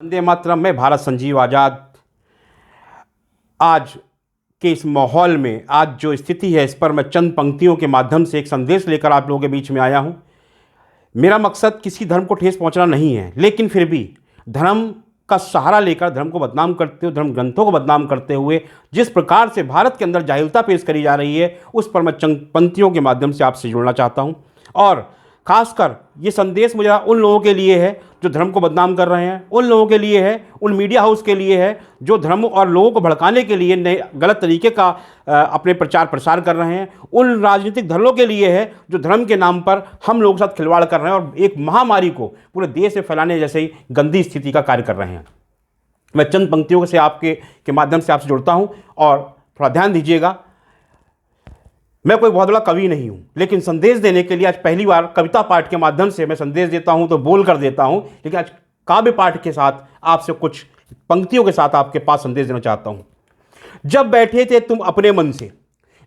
वंदे मातरम में भारत संजीव आज़ाद। आज के इस माहौल में आज जो स्थिति है, इस पर मैं चंद पंक्तियों के माध्यम से एक संदेश लेकर आप लोगों के बीच में आया हूं। मेरा मकसद किसी धर्म को ठेस पहुंचना नहीं है, लेकिन फिर भी धर्म का सहारा लेकर धर्म को बदनाम करते हुए, धर्म ग्रंथों को बदनाम करते हुए जिस प्रकार से भारत के अंदर जाहिलता पेश करी जा रही है, उस पर मैं चंद पंक्तियों के माध्यम से आपसे जुड़ना चाहता हूं। और खासकर ये संदेश मुझे उन लोगों के लिए है जो धर्म को बदनाम कर रहे हैं, उन लोगों के लिए है, उन मीडिया हाउस के लिए है जो धर्म और लोगों को भड़काने के लिए नए गलत तरीके का अपने प्रचार प्रसार कर रहे हैं, उन राजनीतिक दलों के लिए है जो धर्म के नाम पर हम लोगों के साथ खिलवाड़ कर रहे हैं और एक महामारी को पूरे देश में फैलाने जैसे ही गंदी स्थिति का कार्य कर रहे हैं। मैं चंद पंक्तियों से आपके माध्यम से आपसे जुड़ता हूं और थोड़ा ध्यान दीजिएगा। मैं कोई बहुत बड़ा कवि नहीं हूं, लेकिन संदेश देने के लिए आज पहली बार कविता पाठ के माध्यम से मैं संदेश देता हूं तो बोल कर देता हूं, लेकिन आज काव्य पाठ के साथ आपसे कुछ पंक्तियों के साथ आपके पास संदेश देना चाहता हूं। जब बैठे थे तुम अपने मन से,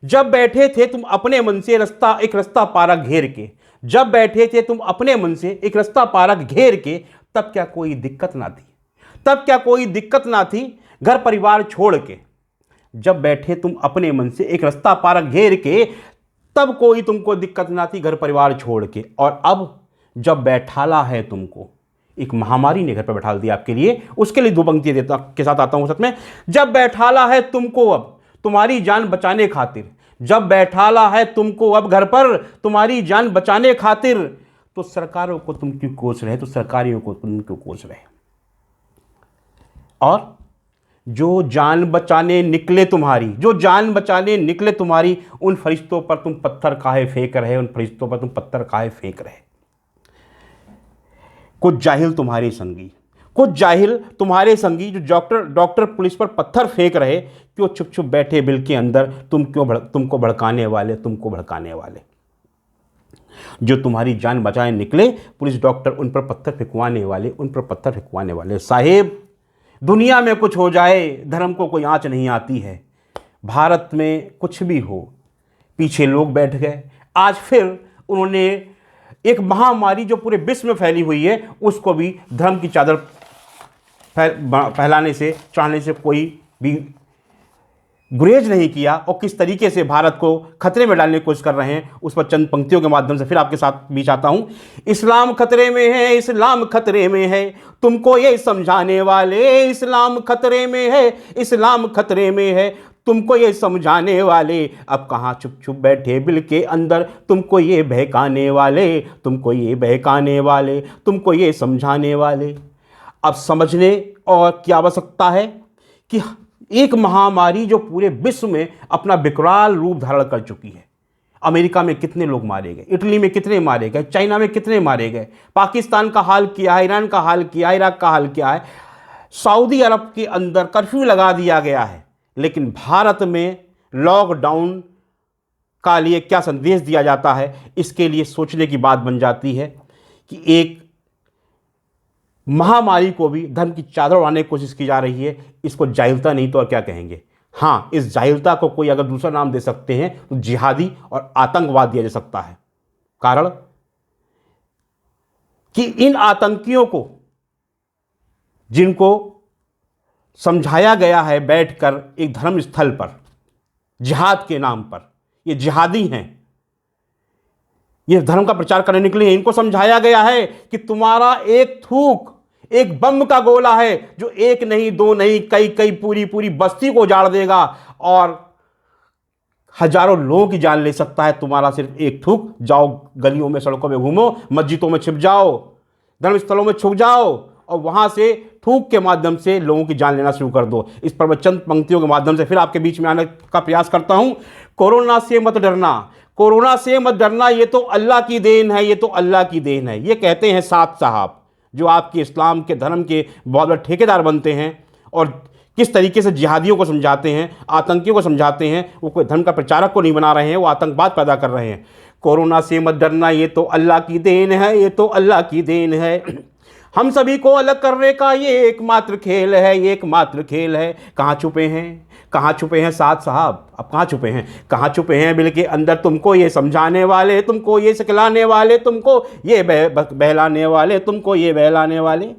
जब बैठे थे तुम अपने मन से एक रास्ता पारा घेर के, जब बैठे थे तुम अपने मन से एक रास्ता पारा घेर के, तब क्या कोई दिक्कत ना थी, तब क्या कोई दिक्कत ना थी घर परिवार छोड़ के। जब बैठे तुम अपने मन से एक रास्ता पारा घेर के, तब कोई तुमको दिक्कत ना थी घर परिवार छोड़ के। और अब जब बैठाला है तुमको, एक महामारी ने घर पर बैठा दिया आपके लिए, उसके लिए दो पंक्तियां देता के साथ आता हूं सच में। जब बैठाला है तुमको अब तुम्हारी जान बचाने खातिर, जब बैठाला है तुमको अब घर पर तुम्हारी जान बचाने खातिर, तो सरकारों को तुम क्यों कोस रहे, तो सरकारियों को तुम क्यों कोस रहे। और जो जान बचाने निकले तुम्हारी, जो जान बचाने निकले तुम्हारी, उन फरिश्तों पर तुम पत्थर काहे फेंक रहे, उन फरिश्तों पर तुम पत्थर काहे फेंक रहे। कुछ जाहिल तुम्हारे संगी, कुछ जाहिल तुम्हारे संगी जो डॉक्टर पुलिस पर पत्थर फेंक रहे, क्यों चुप चुप बैठे बिल के अंदर, तुमको भड़काने वाले, तुमको भड़काने वाले। जो तुम्हारी जान बचाने निकले पुलिस डॉक्टर, उन पर पत्थर फेंकवाने वाले, उन पर पत्थर फेंकवाने वाले। साहेब, दुनिया में कुछ हो जाए धर्म को कोई आंच नहीं आती है। भारत में कुछ भी हो, पीछे लोग बैठ गए। आज फिर उन्होंने एक महामारी जो पूरे विश्व में फैली हुई है, उसको भी धर्म की चादर फैलाने से, चढ़ाने से कोई भी गुरेज नहीं किया और किस तरीके से भारत को खतरे में डालने की कोशिश कर रहे हैं, उस पर चंद पंक्तियों के माध्यम से फिर आपके साथ बीच आता हूं। इस्लाम खतरे में है, इस्लाम खतरे में है, तुमको ये समझाने वाले, इस्लाम खतरे में है, इस्लाम खतरे में है, तुमको ये समझाने वाले। अब कहाँ चुप चुप बैठे बिल के अंदर, तुमको ये बहकाने वाले, तुमको ये बहकाने वाले, तुमको ये समझाने वाले। अब समझने और क्या आवश्यकता है कि एक महामारी जो पूरे विश्व में अपना विकराल रूप धारण कर चुकी है। अमेरिका में कितने लोग मारे गए, इटली में कितने मारे गए, चाइना में कितने मारे गए, पाकिस्तान का हाल किया है, ईरान का हाल किया है, इराक का हाल किया है, सऊदी अरब के अंदर कर्फ्यू लगा दिया गया है। लेकिन भारत में लॉकडाउन का लिए क्या संदेश दिया जाता है, इसके लिए सोचने की बात बन जाती है कि एक महामारी को भी धर्म की चादर उड़ाने की कोशिश की जा रही है। इसको जाहिलता नहीं तो और क्या कहेंगे। हाँ, इस जाहिलता को कोई अगर दूसरा नाम दे सकते हैं तो जिहादी और आतंकवाद दिया जा सकता है। कारण कि इन आतंकियों को, जिनको समझाया गया है बैठकर एक धर्म स्थल पर जिहाद के नाम पर, ये जिहादी हैं, ये धर्म का प्रचार करने निकले हैं। इनको समझाया गया है कि तुम्हारा एक थूक एक बम का गोला है जो एक नहीं, दो नहीं, कई पूरी बस्ती को उजाड़ देगा और हजारों लोगों की जान ले सकता है। तुम्हारा सिर्फ एक थूक। जाओ गलियों में, सड़कों में घूमो, मस्जिदों में छिप जाओ, धर्मस्थलों में छुप जाओ और वहां से थूक के माध्यम से लोगों की जान लेना शुरू कर दो। इस पर मैं चंद पंक्तियों के माध्यम से फिर आपके बीच में आने का प्रयास करता हूं। कोरोना से मत डरना, कोरोना से मत डरना, ये तो अल्लाह की देन है, ये तो अल्लाह की देन है। ये कहते हैं साद साहब, जो आपके इस्लाम के धर्म के बहुत बड़े ठेकेदार बनते हैं और किस तरीके से जिहादियों को समझाते हैं, आतंकियों को समझाते हैं। वो कोई धर्म का प्रचारक को नहीं बना रहे हैं, वो आतंकवाद पैदा कर रहे हैं। कोरोना से मत डरना, ये तो अल्लाह की देन है, ये तो अल्लाह की देन है। हम सभी को अलग करने का ये एकमात्र खेल है, ये एकमात्र खेल है। कहाँ छुपे हैं, कहाँ छुपे हैं साद साहब, अब कहाँ छुपे हैं, कहाँ छुपे हैं बिल के अंदर, तुमको ये समझाने वाले, तुमको ये सिखलाने वाले, तुमको ये बहलाने वाले, तुमको ये बहलाने वाले।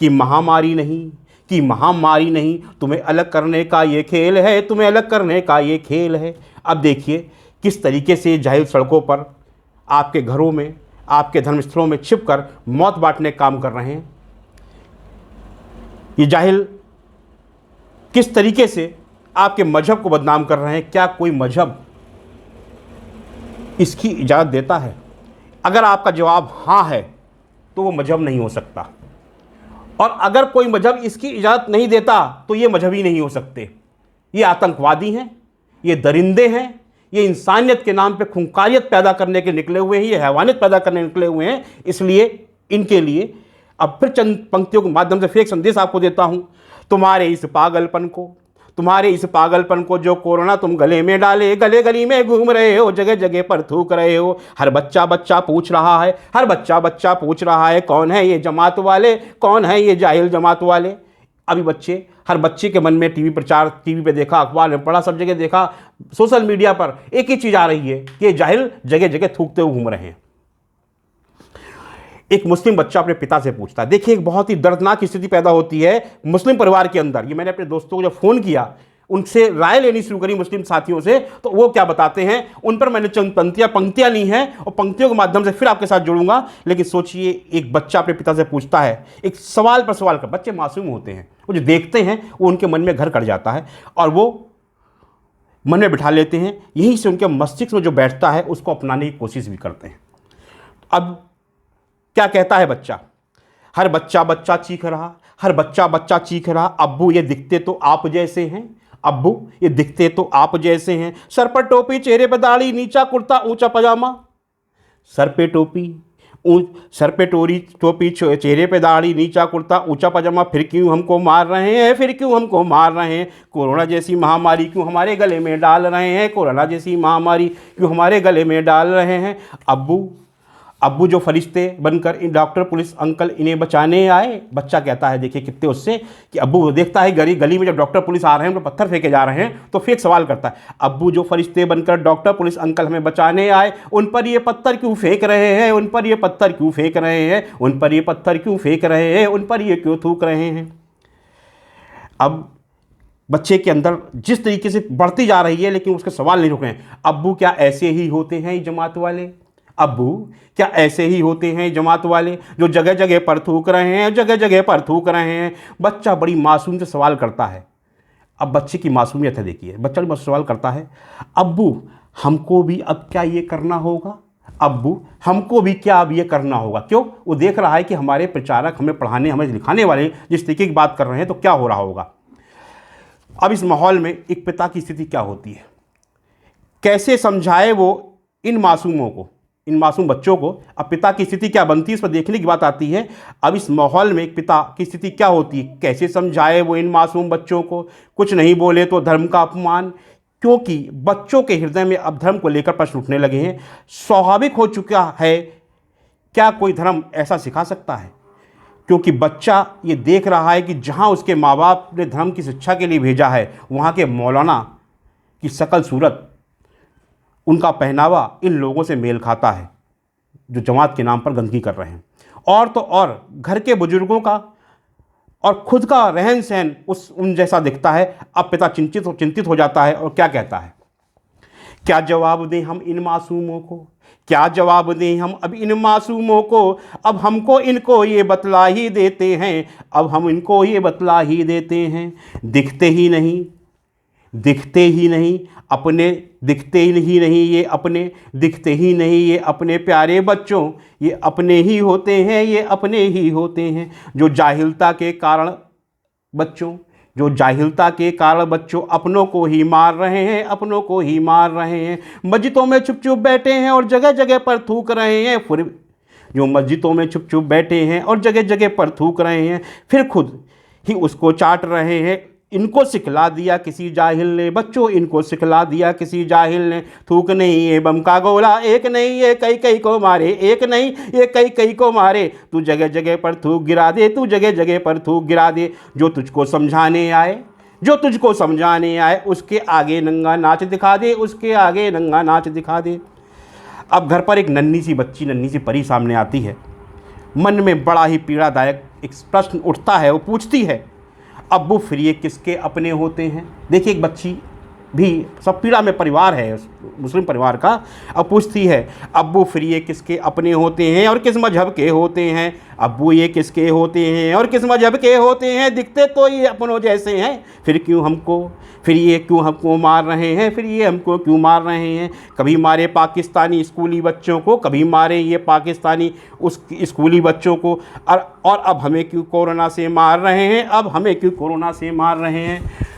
कि महामारी नहीं, कि महामारी नहीं, तुम्हें अलग करने का ये खेल है, तुम्हें अलग करने का ये खेल है। अब देखिए किस तरीके से जाहिल सड़कों पर, आपके घरों में, आपके धर्मस्थलों में छिपकर मौत बांटने का काम कर रहे हैं। ये जाहिल किस तरीके से आपके मजहब को बदनाम कर रहे हैं। क्या कोई मजहब इसकी इजाज़त देता है? अगर आपका जवाब हाँ है तो वो मजहब नहीं हो सकता, और अगर कोई मजहब इसकी इजाज़त नहीं देता तो ये मजहब ही नहीं हो सकते। ये आतंकवादी हैं, ये दरिंदे हैं, ये इंसानियत के नाम पे खूंखारियत पैदा करने के निकले हुए हैं, ये हैवानियत पैदा करने निकले हुए हैं। इसलिए इनके लिए अब फिर चंद पंक्तियों के माध्यम से फिर एक संदेश आपको देता हूँ। तुम्हारे इस पागलपन को जो कोरोना तुम गले में डाले, गले गली में घूम रहे हो, जगह जगह पर थूक रहे हो। हर बच्चा पूछ रहा है, हर बच्चा पूछ रहा है, कौन है ये जमात वाले, कौन है ये जाहिल जमात वाले। अभी हर बच्चे के मन में टीवी पे देखा, अखबार में पढ़ा, सब जगह देखा, सोशल मीडिया पर एक ही चीज़ आ रही है कि ये जाहिल जगह जगह थूकते हुए घूम रहे हैं। एक मुस्लिम बच्चा अपने पिता से पूछता है, देखिए एक बहुत ही दर्दनाक स्थिति पैदा होती है मुस्लिम परिवार के अंदर। ये मैंने अपने दोस्तों को जब फ़ोन किया, उनसे राय लेनी शुरू करी मुस्लिम साथियों से, तो वो क्या बताते हैं उन पर मैंने चंद पंक्तियाँ ली हैं और पंक्तियों के माध्यम से फिर आपके साथ जुड़ूंगा। लेकिन सोचिए, एक बच्चा अपने पिता से पूछता है, एक सवाल पर सवाल कर। बच्चे मासूम होते हैं, वो जो देखते हैं वो उनके मन में घर कर जाता है और वो मन में बिठा लेते हैं। यहीं से उनके मस्तिष्क में जो बैठता है उसको अपनाने की कोशिश भी करते हैं। अब क्या कहता है बच्चा? हर बच्चा चीख रहा, हर बच्चा चीख रहा, अब्बू ये दिखते तो आप जैसे हैं, अब्बू ये दिखते तो आप जैसे हैं। सर पर टोपी, चेहरे पर दाढ़ी, नीचा कुर्ता, ऊंचा पजामा। सर पे टोपी, चेहरे पे दाढ़ी, नीचा कुर्ता, ऊंचा पजामा। फिर क्यों हमको मार रहे हैं, फिर क्यों हमको मार रहे हैं? कोरोना जैसी महामारी क्यों हमारे गले में डाल रहे हैं, कोरोना जैसी महामारी क्यों हमारे गले में डाल रहे हैं? अब्बू जो फरिश्ते बनकर इन डॉक्टर पुलिस अंकल इन्हें बचाने आए। बच्चा कहता है, देखिए कितने उससे, कि अब्बू देखता है गली में जब डॉक्टर पुलिस आ रहे हैं, तो पत्थर फेंके जा रहे हैं, तो फिर एक सवाल करता है, अब्बू जो फरिश्ते बनकर डॉक्टर पुलिस अंकल हमें बचाने आए, उन पर ये पत्थर क्यों फेंक रहे हैं, उन पर ये पत्थर क्यों फेंक रहे हैं, उन पर ये पत्थर क्यों फेंक रहे हैं, उन पर ये क्यों थूक रहे हैं? अब बच्चे के अंदर जिस तरीके से बढ़ती जा रही है, लेकिन उसके सवाल नहीं रुक रहे हैं। अब्बू क्या ऐसे ही होते हैं ये जमात वाले? अब्बू क्या ऐसे ही होते हैं जमात वाले जो जगह जगह पर थूक रहे हैं, जगह जगह पर थूक रहे हैं? बच्चा बड़ी मासूम से सवाल करता है। अब बच्चे की मासूमियत है, देखिए बच्चा भी सवाल करता है, अब्बू हमको भी अब क्या ये करना होगा? अब्बू हमको भी क्या अब ये करना होगा? क्यों? वो देख रहा है कि हमारे प्रचारक, हमें पढ़ाने, हमें लिखाने वाले जिस तरीके की बात कर रहे हैं, तो क्या हो रहा होगा। अब इस माहौल में एक पिता की स्थिति क्या होती है, कैसे समझाए वो इन मासूमों को, इन मासूम बच्चों को? अब पिता की स्थिति क्या बनती है, इस पर देखने की बात आती है। अब इस माहौल में एक पिता की स्थिति क्या होती है, कैसे समझाए वो इन मासूम बच्चों को? कुछ नहीं बोले तो धर्म का अपमान, क्योंकि बच्चों के हृदय में अब धर्म को लेकर प्रश्न उठने लगे हैं। स्वाभाविक हो चुका है, क्या कोई धर्म ऐसा सिखा सकता है? क्योंकि बच्चा ये देख रहा है कि जहाँ उसके माँ बाप ने धर्म की शिक्षा के लिए भेजा है, वहाँ के मौलाना की शकल सूरत, उनका पहनावा इन लोगों से मेल खाता है जो जमात के नाम पर गंदगी कर रहे हैं। और तो और घर के बुजुर्गों का और खुद का रहन सहन उन जैसा दिखता है। अब पिता चिंतित हो जाता है और क्या कहता है, क्या जवाब दें हम इन मासूमों को, क्या जवाब दें हम अब इन मासूमों को? अब हमको इनको ये बतला ही देते हैं, अब हम इनको ये बतला ही देते हैं। दिखते ही नहीं अपने, दिखते ही नहीं ये अपने, दिखते ही नहीं ये अपने प्यारे बच्चों, ये अपने ही होते हैं, ये अपने ही होते हैं। जो जाहिलता के कारण बच्चों अपनों को ही मार रहे हैं, अपनों को ही मार रहे हैं। मस्जिदों में छुप छुप बैठे हैं और जगह जगह पर थूक रहे हैं। फिर जो मस्जिदों में छुप छुप बैठे हैं और जगह जगह पर थूक रहे हैं, फिर खुद ही उसको चाट रहे हैं। इनको सिखला दिया किसी जाहिल ने, बच्चों इनको सिखला दिया किसी जाहिल ने। थूक नहीं ये बम का गोला, एक नहीं ये कई को मारे, एक नहीं ये कई को मारे। तू जगह जगह पर थूक गिरा दे, तू जगह जगह पर थूक गिरा दे। जो तुझको समझाने आए, उसके आगे नंगा नाच दिखा दे, उसके आगे नंगा नाच दिखा दे। अब घर पर एक नन्ही सी परी सामने आती है। मन में बड़ा ही पीड़ादायक एक प्रश्न उठता है, वो पूछती है, अब्बू फिर ये किसके अपने होते हैं। देखिए एक बच्ची भी, सब पीड़ा में परिवार है मुस्लिम परिवार का, अब पूछती है, अब्बू फिर ये किसके अपने होते हैं और किस मजहब के होते हैं। अब्बू ये किसके होते हैं और किस मजहब के होते हैं, दिखते तो ये अपनों जैसे हैं, फिर ये क्यों हमको मार रहे हैं, फिर ये हमको क्यों मार रहे हैं। कभी मारे पाकिस्तानी स्कूली बच्चों को, कभी मारे ये पाकिस्तानी उस स्कूली बच्चों को, और अब हमें क्यों कोरोना से मार रहे हैं, अब हमें क्यों कोरोना से मार रहे हैं।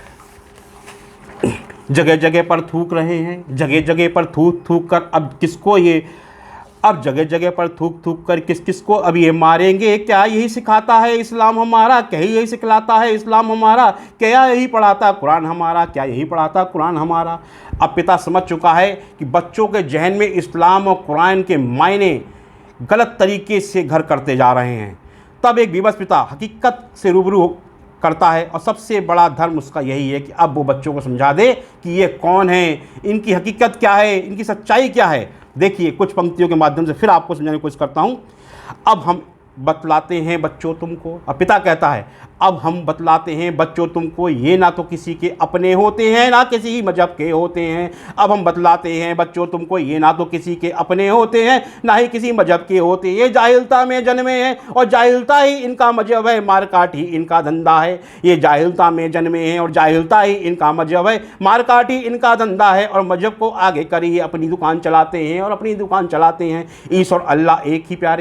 जगह जगह पर थूक रहे हैं, जगह जगह पर थूक थूक कर अब जगह जगह पर थूक थूक कर किस किस को अब ये मारेंगे। क्या यही सिखाता है इस्लाम हमारा, क्या यही सिखलाता है इस्लाम हमारा, क्या यही पढ़ाता कुरान हमारा, क्या यही पढ़ाता कुरान हमारा। अब पिता समझ चुका है कि बच्चों के जहन में इस्लाम और कुरान के मायने गलत तरीके से घर करते जा रहे हैं। तब एक विवश पिता हकीकत से रूबरू करता है, और सबसे बड़ा धर्म उसका यही है कि अब वो बच्चों को समझा दे कि ये कौन है, इनकी हकीकत क्या है, इनकी सच्चाई क्या है। देखिए कुछ पंक्तियों के माध्यम से फिर आपको समझाने की कोशिश करता हूँ। अब हम बतलाते हैं बच्चों तुमको, अब पिता कहता है, अब हम बतलाते हैं बच्चों तुमको, ये ना तो किसी के अपने होते हैं ना किसी ही मजहब के होते हैं। अब हम बतलाते हैं बच्चों तुमको, ये ना तो किसी के अपने होते हैं ना ही किसी मजहब के होते हैं। ये जाहिलता में जन्मे हैं और जाहिलता ही इनका मजहब है, मारकाट ही इनका धंधा है। ये जाहिलता में जन्मे हैं और जाहिलता ही इनका मजहब है, मारकाट ही इनका धंधा है। और मजहब को आगे कर ये अपनी दुकान चलाते हैं और अपनी दुकान चलाते हैं। ईश्वर अल्लाह एक ही प्यारे।